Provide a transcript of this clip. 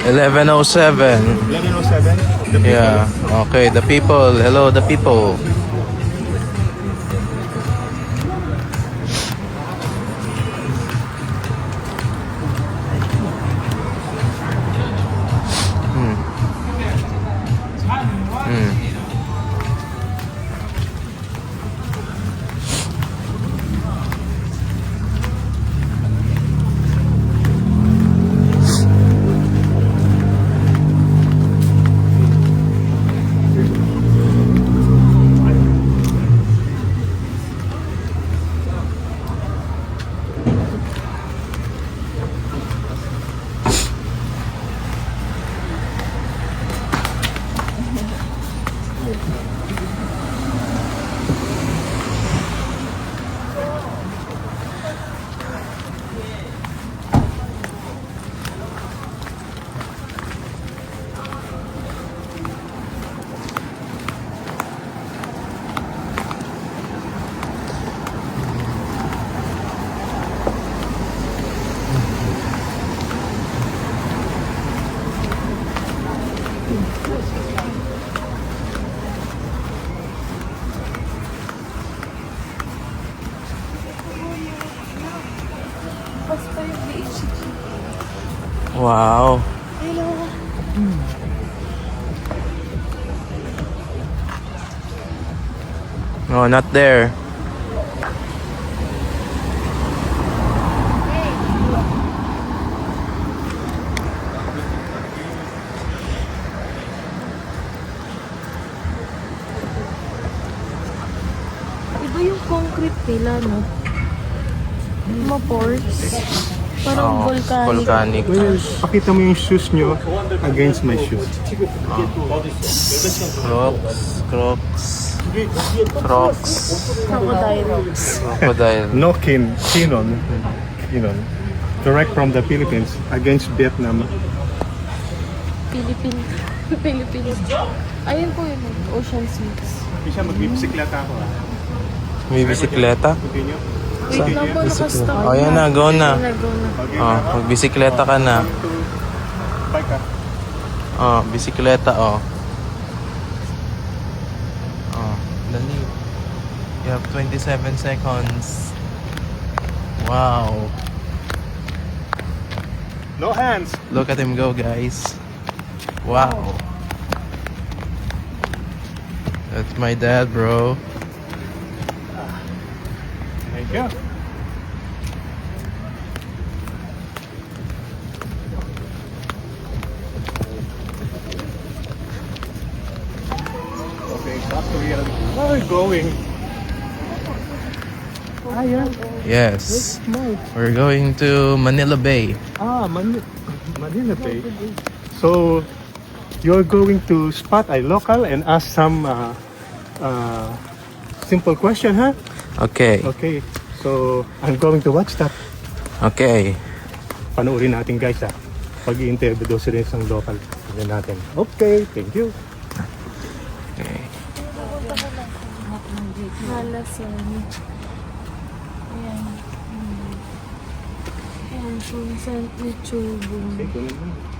11:07. 11:07. Yeah. Okay, the people. Hello, the people. Hmm. Hmm. Wow. No, not there. Iba yung concrete nila, no? Ma-pores. Parang volcanic. Well, pakita mo yung shoes nyo against my shoes. Crocs. Crocodile. No Kinon. Direct from the Philippines against Vietnam. Philippines. Ayun po yun, Ocean Smiths. Hindi siya magbibisikleta ako May bisikleta? Continue. Wait lang po, nakastop. Oh, yan na, go na. Go na. Oh, magbisikleta ka na. Bike ka. Oh, bisikleta, oh. Oh, dali. You have 27 seconds. Wow. No hands. Look at him go, guys. Wow. That's my dad, bro. There you go. Okay, back to reality. Where are we going? Ayan. Yes. We're going to Manila Bay. Manila Bay. So, you're going to spot a local and ask some simple question, huh? Okay. Okay. So, I'm going to watch that. Okay. Panoorin natin guys pag-i-interview daw sila isang local. Tignan natin. Okay, thank you. Okay. Halasan. Ayan. Ayan, kung saan ni Chubo. Okay, kunin mo.